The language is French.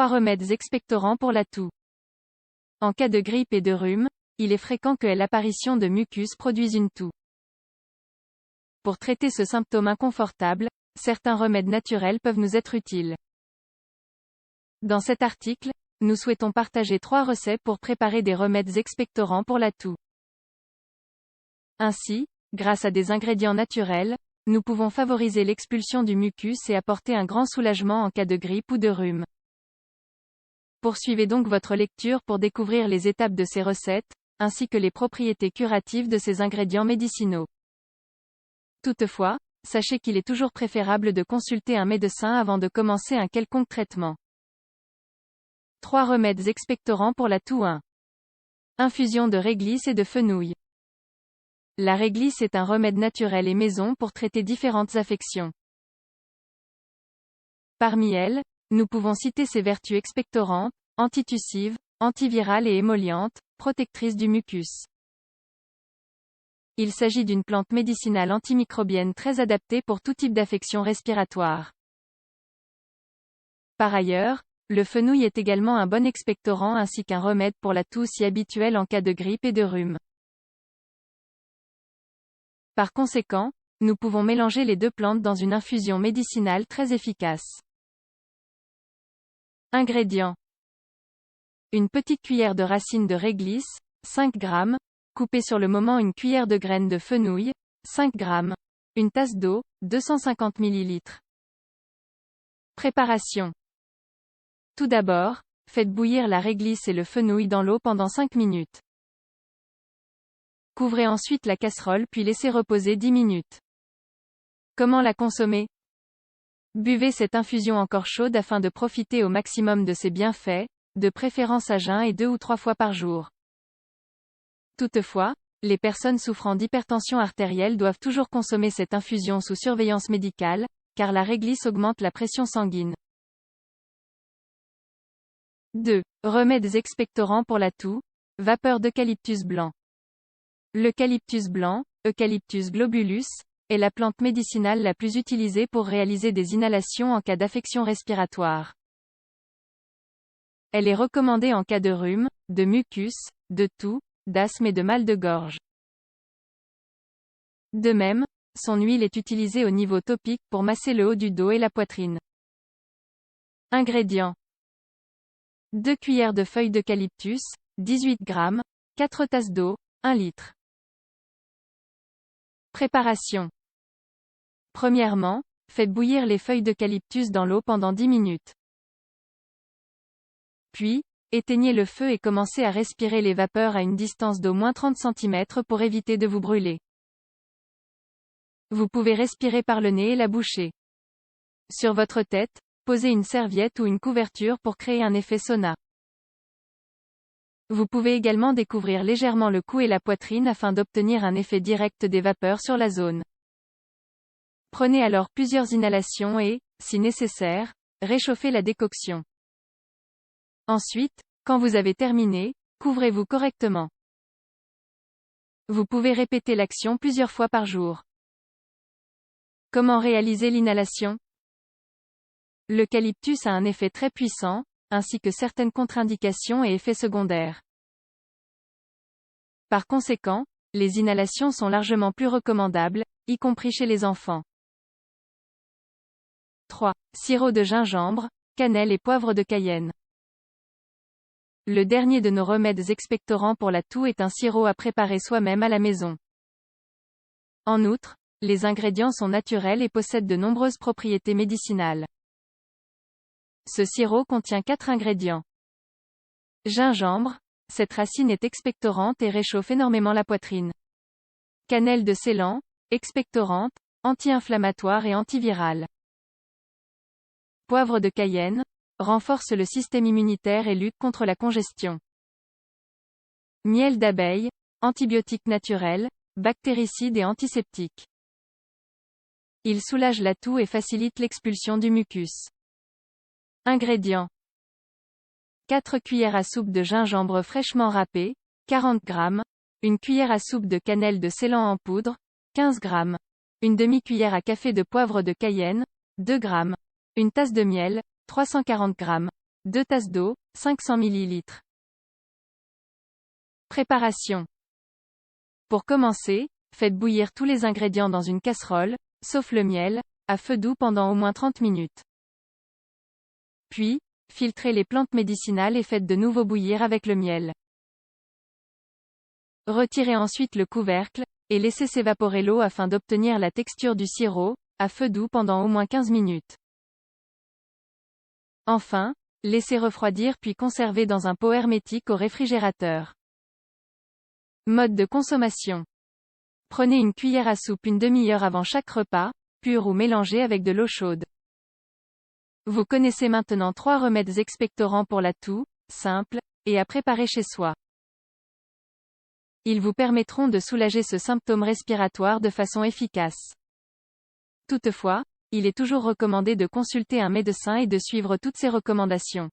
3 remèdes expectorants pour la toux. En cas de grippe et de rhume, il est fréquent que l'apparition de mucus produise une toux. Pour traiter ce symptôme inconfortable, certains remèdes naturels peuvent nous être utiles. Dans cet article, nous souhaitons partager 3 recettes pour préparer des remèdes expectorants pour la toux. Ainsi, grâce à des ingrédients naturels, nous pouvons favoriser l'expulsion du mucus et apporter un grand soulagement en cas de grippe ou de rhume. Poursuivez donc votre lecture pour découvrir les étapes de ces recettes, ainsi que les propriétés curatives de ces ingrédients médicinaux. Toutefois, sachez qu'il est toujours préférable de consulter un médecin avant de commencer un quelconque traitement. 3 remèdes expectorants pour la toux. 1. Infusion de réglisse et de fenouil. La réglisse est un remède naturel et maison pour traiter différentes affections. Parmi elles, nous pouvons citer ses vertus expectorantes, antitussives, antivirales et émollientes, protectrices du mucus. Il s'agit d'une plante médicinale antimicrobienne très adaptée pour tout type d'affection respiratoire. Par ailleurs, le fenouil est également un bon expectorant ainsi qu'un remède pour la toux si habituelle en cas de grippe et de rhume. Par conséquent, nous pouvons mélanger les 2 plantes dans une infusion médicinale très efficace. Ingrédients. Une petite cuillère de racines de réglisse, 5 g, coupée sur le moment une cuillère de graines de fenouil, 5 g, une tasse d'eau, 250 ml. Préparation. Tout d'abord, faites bouillir la réglisse et le fenouil dans l'eau pendant 5 minutes. Couvrez ensuite la casserole puis laissez reposer 10 minutes. Comment la consommer? Buvez cette infusion encore chaude afin de profiter au maximum de ses bienfaits, de préférence à jeun et 2 ou 3 fois par jour. Toutefois, les personnes souffrant d'hypertension artérielle doivent toujours consommer cette infusion sous surveillance médicale, car la réglisse augmente la pression sanguine. 2. Remèdes expectorants pour la toux. Vapeur d'eucalyptus blanc. L'eucalyptus blanc, Eucalyptus globulus, est la plante médicinale la plus utilisée pour réaliser des inhalations en cas d'affection respiratoire. Elle est recommandée en cas de rhume, de mucus, de toux, d'asthme et de mal de gorge. De même, son huile est utilisée au niveau topique pour masser le haut du dos et la poitrine. Ingrédients. 2 cuillères de feuilles d'eucalyptus, 18 g, 4 tasses d'eau, 1 litre. Préparation. Premièrement, faites bouillir les feuilles d'eucalyptus dans l'eau pendant 10 minutes. Puis, éteignez le feu et commencez à respirer les vapeurs à une distance d'au moins 30 cm pour éviter de vous brûler. Vous pouvez respirer par le nez et la boucher. Sur votre tête, posez une serviette ou une couverture pour créer un effet sauna. Vous pouvez également découvrir légèrement le cou et la poitrine afin d'obtenir un effet direct des vapeurs sur la zone. Prenez alors plusieurs inhalations et, si nécessaire, réchauffez la décoction. Ensuite, quand vous avez terminé, couvrez-vous correctement. Vous pouvez répéter l'action plusieurs fois par jour. Comment réaliser l'inhalation? L'eucalyptus a un effet très puissant, ainsi que certaines contre-indications et effets secondaires. Par conséquent, les inhalations sont largement plus recommandables, y compris chez les enfants. 3. Sirop de gingembre, cannelle et poivre de Cayenne. Le dernier de nos remèdes expectorants pour la toux est un sirop à préparer soi-même à la maison. En outre, les ingrédients sont naturels et possèdent de nombreuses propriétés médicinales. Ce sirop contient 4 ingrédients. Gingembre, cette racine est expectorante et réchauffe énormément la poitrine. Cannelle de Ceylan, expectorante, anti-inflammatoire et antivirale. Poivre de Cayenne, renforce le système immunitaire et lutte contre la congestion. Miel d'abeille, antibiotique naturel, bactéricide et antiseptique. Il soulage la toux et facilite l'expulsion du mucus. Ingrédients. 4 cuillères à soupe de gingembre fraîchement râpé, 40 g, une cuillère à soupe de cannelle de Ceylan en poudre, 15 g, une demi-cuillère à café de poivre de Cayenne, 2 g, une tasse de miel, 340 g, 2 tasses d'eau, 500 ml. Préparation. Pour commencer, faites bouillir tous les ingrédients dans une casserole, sauf le miel, à feu doux pendant au moins 30 minutes. Puis, filtrez les plantes médicinales et faites de nouveau bouillir avec le miel. Retirez ensuite le couvercle, et laissez s'évaporer l'eau afin d'obtenir la texture du sirop, à feu doux pendant au moins 15 minutes. Enfin, laissez refroidir puis conserver dans un pot hermétique au réfrigérateur. Mode de consommation. Prenez une cuillère à soupe une demi-heure avant chaque repas, pur ou mélangé avec de l'eau chaude. Vous connaissez maintenant 3 remèdes expectorants pour la toux, simples, et à préparer chez soi. Ils vous permettront de soulager ce symptôme respiratoire de façon efficace. Toutefois, il est toujours recommandé de consulter un médecin et de suivre toutes ces recommandations.